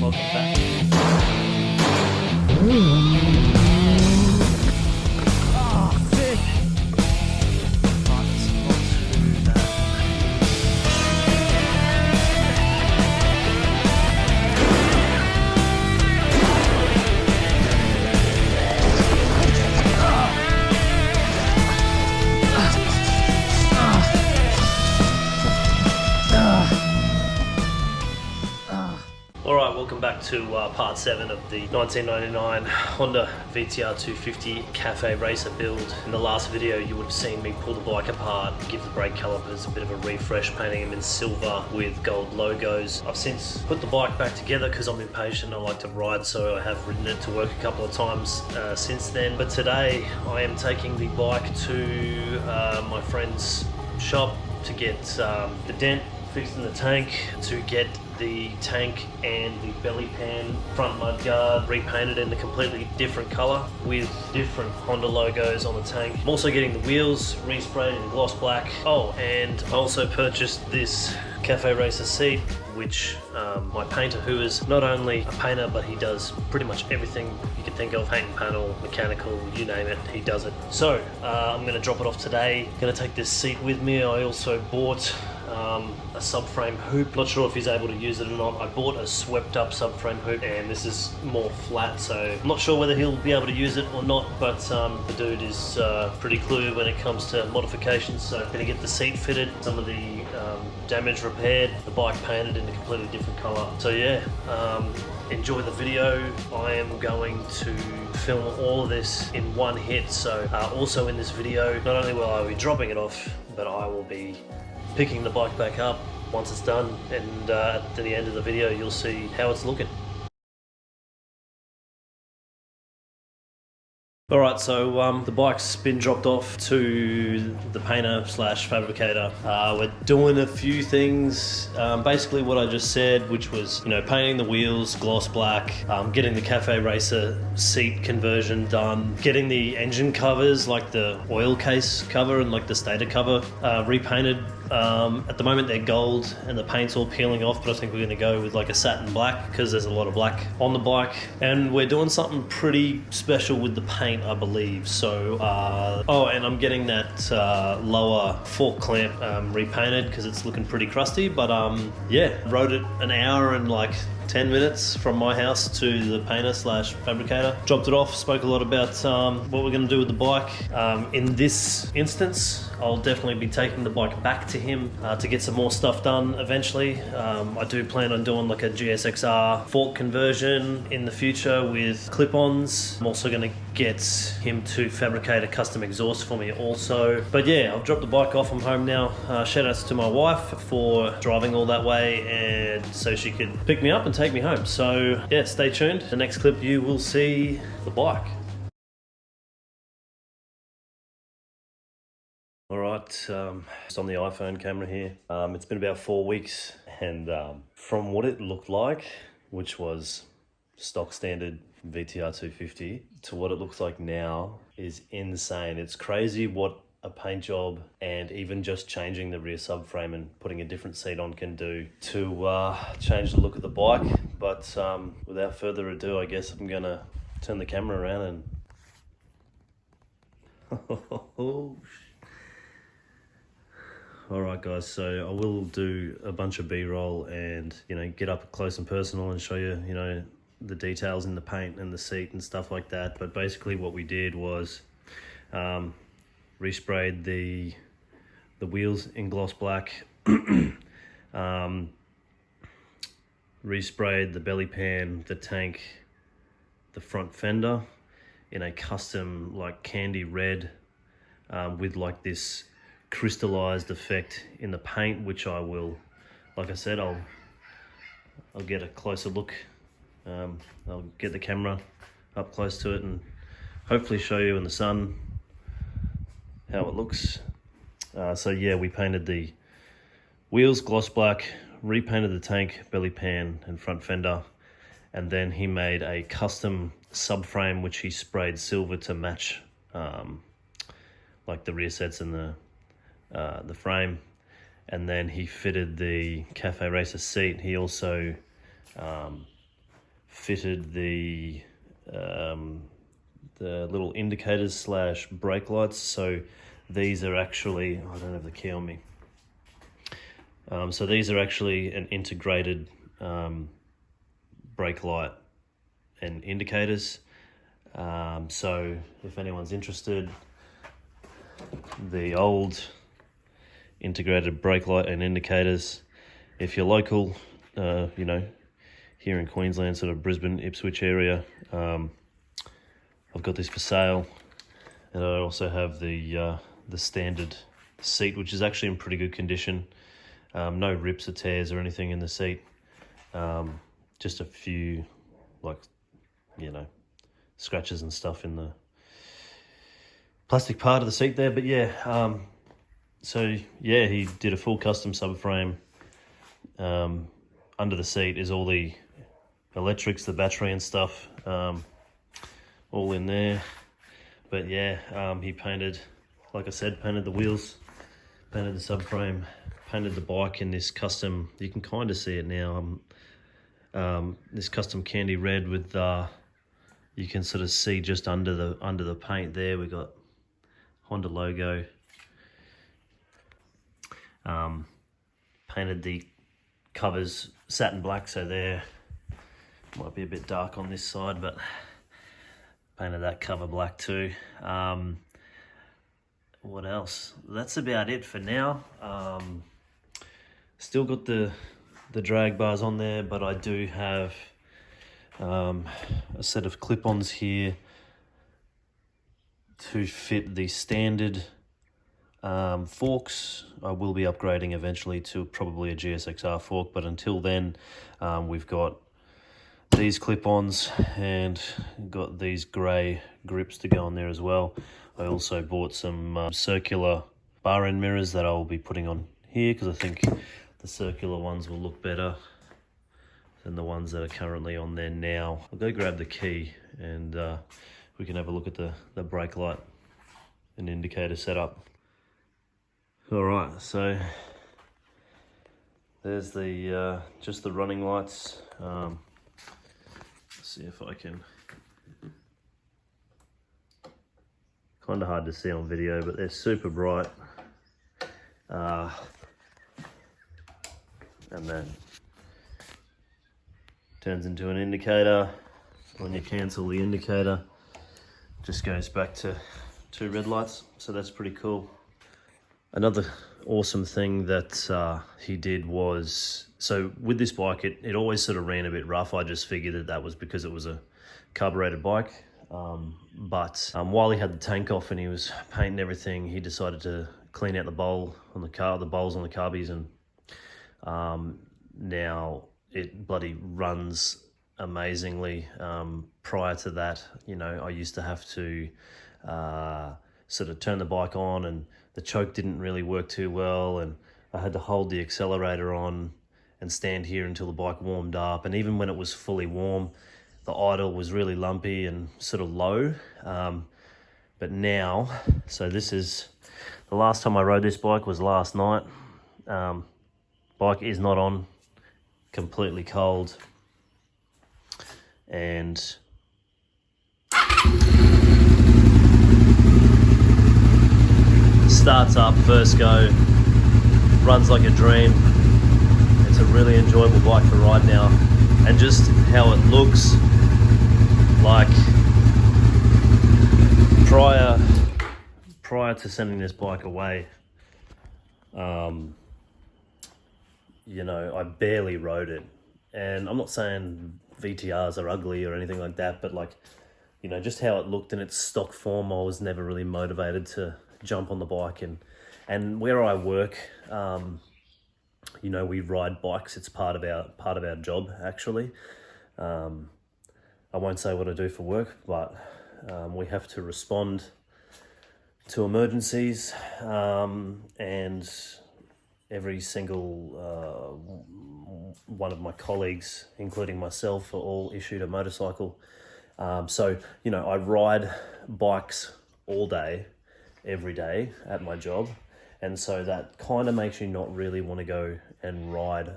welcome back. Oh, sick! Alright, welcome back to part 7 of the 1999 Honda VTR 250 Cafe Racer build. In the last video you would have seen me pull the bike apart, give the brake calipers a bit of a refresh, painting them in silver with gold logos. I've since put the bike back together because I'm impatient, I like to ride, so I have ridden it to work a couple of times since then. But today I am taking the bike to my friend's shop to get the dent fixed in the tank, to get the tank and the belly pan front mudguard repainted in a completely different color with different Honda logos on the tank. I'm also getting the wheels resprayed in gloss black. Oh, and I also purchased this Cafe Racer seat, which my painter, who is not only a painter but he does pretty much everything you can think of, paint and panel, mechanical, you name it, he does it. So I'm going to drop it off today. Going to take this seat with me. I also bought a subframe hoop. Not sure if he's able to use it or not. I bought a swept up subframe hoop and this is more flat, so I'm not sure whether he'll be able to use it or not, but the dude is pretty cluey when it comes to modifications. So I'm going to get the seat fitted, some of the damage repaired, the bike painted in a completely different color. So yeah, enjoy the video. I am going to film all of this in one hit, so also in this video, not only will I be dropping it off, but I will be picking the bike back up once it's done, and at the end of the video you'll see how it's looking. Alright, so the bike's been dropped off to the painter slash fabricator. We're doing a few things, basically what I just said, which was, you know, painting the wheels gloss black, getting the Cafe Racer seat conversion done, getting the engine covers, like the oil case cover and like the stator cover, repainted. At the moment they're gold and the paint's all peeling off, but I think we're going to go with like a satin black because there's a lot of black on the bike, and we're doing something pretty special with the paint, I believe. So oh, and I'm getting that lower fork clamp repainted because it's looking pretty crusty, but yeah, rode it an hour and like 10 minutes from my house to the painter slash fabricator. Dropped it off, spoke a lot about what we're going to do with the bike. In this instance, I'll definitely be taking the bike back to him to get some more stuff done eventually. I do plan on doing like a GSXR fork conversion in the future with clip-ons. I'm also going to get him to fabricate a custom exhaust for me also. But yeah, I've dropped the bike off, I'm home now. Shout outs to my wife for driving all that way and so she could pick me up and take me home. So yeah, stay tuned. The next clip you will see the bike. Alright, just on the iPhone camera here. It's been about 4 weeks, and from what it looked like, which was stock standard VTR 250, to what it looks like now is insane. It's crazy what a paint job and even just changing the rear subframe and putting a different seat on can do to change the look of the bike. But without further ado, I guess I'm gonna turn the camera around and Alright guys, so I will do a bunch of B-roll and, you know, get up close and personal and show you, you know, the details in the paint and the seat and stuff like that. But basically what we did was resprayed the wheels in gloss black, resprayed the belly pan, the tank, the front fender in a custom like candy red with like this crystallized effect in the paint, which I will, like I said, I'll get a closer look. I'll get the camera up close to it and hopefully show you in the sun how it looks. So yeah, we painted the wheels gloss black, repainted the tank, belly pan and front fender, and then he made a custom subframe which he sprayed silver to match like the rear sets and the frame, and then he fitted the Cafe Racer seat. He also fitted the little indicators slash brake lights. So these are actually, I don't have the key on me. So these are actually an integrated brake light and indicators. So if anyone's interested, the old integrated brake light and indicators, if you're local, you know, here in Queensland, sort of Brisbane, Ipswich area, I've got this for sale. And I also have the standard seat, which is actually in pretty good condition. No rips or tears or anything in the seat. Just a few, like, you know, scratches and stuff in the plastic part of the seat there. But yeah, so yeah, he did a full custom subframe. Under the seat is all the electrics, the battery and stuff, all in there. But yeah, he painted, like I said, painted the wheels, painted the subframe, painted the bike in this custom, you can kind of see it now, this custom candy red with, you can sort of see just under the paint there, we got Honda logo. Painted the covers satin black, so there might be a bit dark on this side, but painted that cover black too. What else? That's about it for now. Still got the drag bars on there, but I do have a set of clip-ons here to fit the standard forks. I will be upgrading eventually to probably a GSXR fork, but until then, we've got these clip-ons and got these grey grips to go on there as well. I also bought some circular bar end mirrors that I'll be putting on here, because I think the circular ones will look better than the ones that are currently on there now. I'll go grab the key and we can have a look at the brake light and indicator setup. All right, so there's the just the running lights. Let's see if I can. Kind of hard to see on video, but they're super bright. And then turns into an indicator. When you cancel the indicator, just goes back to two red lights. So that's pretty cool. Another awesome thing that he did was, so with this bike, it always sort of ran a bit rough. I just figured that was because it was a carbureted bike. But while he had the tank off and he was painting everything, he decided to clean out the bowl on the car, the bowls on the carbies, and now it bloody runs amazingly. Prior to that, you know, I used to have to sort of turn the bike on, and the choke didn't really work too well, and I had to hold the accelerator on and stand here until the bike warmed up. And even when it was fully warm, the idle was really lumpy and sort of low. But now, so this is, the last time I rode this bike was last night. Bike is not on, completely cold. And starts up, first go, runs like a dream. It's a really enjoyable bike to ride now. And just how it looks, like prior to sending this bike away, you know, I barely rode it. And I'm not saying VTRs are ugly or anything like that, but like, you know, just how it looked in its stock form, I was never really motivated to jump on the bike. And where I work, you know, we ride bikes. It's part of our job, actually. I won't say what I do for work, but we have to respond to emergencies, and every single one of my colleagues, including myself, are all issued a motorcycle. So, you know, I ride bikes all day, every day at my job. And so that kind of makes you not really want to go and ride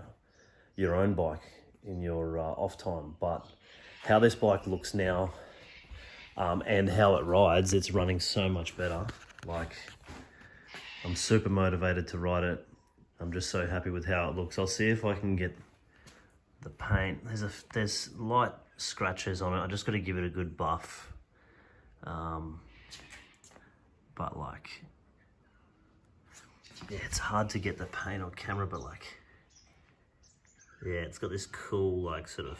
your own bike in your off time. But how this bike looks now and how it rides, it's running so much better. Like, I'm super motivated to ride it. I'm just so happy with how it looks. I'll see if I can get the paint. There's light scratches on it. I just got to give it a good buff. But like, yeah, it's hard to get the paint on camera, but like, yeah, it's got this cool, like, sort of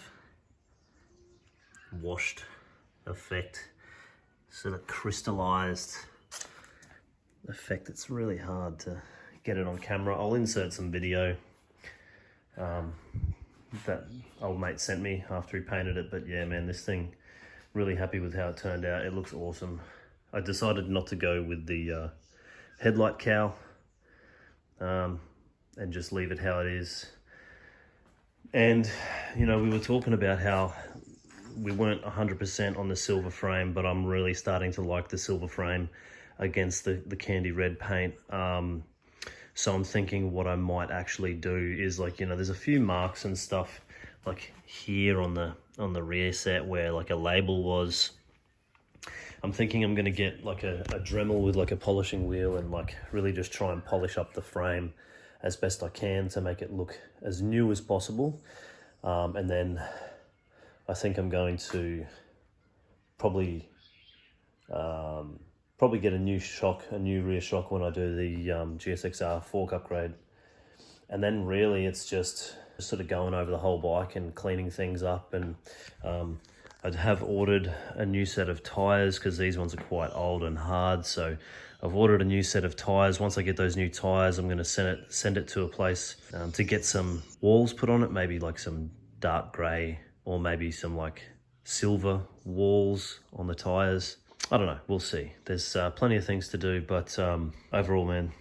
washed effect, sort of crystallized effect. It's really hard to get it on camera. I'll insert some video that old mate sent me after he painted it. But yeah, man, this thing, really happy with how it turned out. It looks awesome. I decided not to go with the headlight cowl and just leave it how it is. And, you know, we were talking about how we weren't 100% on the silver frame, but I'm really starting to like the silver frame against the candy red paint. So I'm thinking what I might actually do is, like, you know, there's a few marks and stuff like here on the rear set where like a label was. I'm thinking I'm gonna get like a Dremel with like a polishing wheel and like really just try and polish up the frame as best I can to make it look as new as possible. And then I think I'm going to probably get a new rear shock when I do the GSXR fork upgrade. And then really it's just sort of going over the whole bike and cleaning things up. And I have ordered a new set of tires because these ones are quite old and hard. So I've ordered a new set of tires. Once I get those new tires, I'm going to send it to a place to get some walls put on it, maybe like some dark grey or maybe some like silver walls on the tires. I don't know, we'll see. There's plenty of things to do, but overall, man,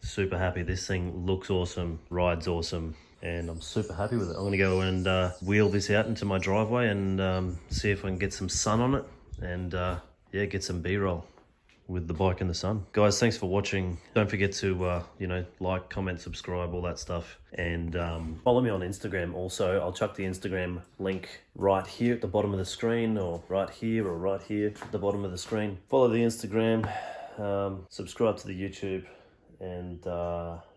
super happy. This thing looks awesome, rides awesome, and I'm super happy with it. I'm gonna go and wheel this out into my driveway and see if I can get some sun on it and yeah, get some B-roll with the bike in the sun. Guys, thanks for watching. Don't forget to you know, like, comment, subscribe, all that stuff, and follow me on Instagram also. I'll chuck the Instagram link right here at the bottom of the screen, or right here at the bottom of the screen. Follow the Instagram, subscribe to the YouTube, and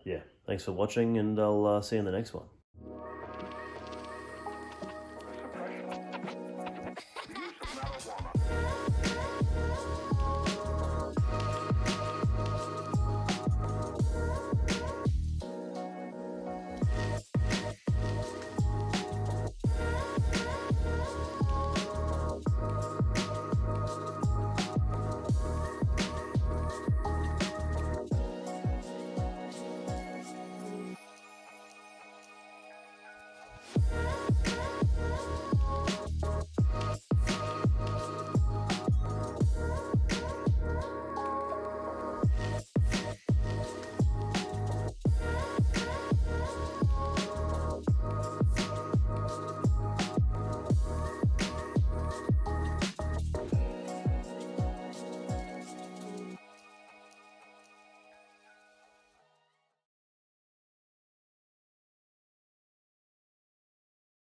yeah, thanks for watching, and I'll see you in the next one.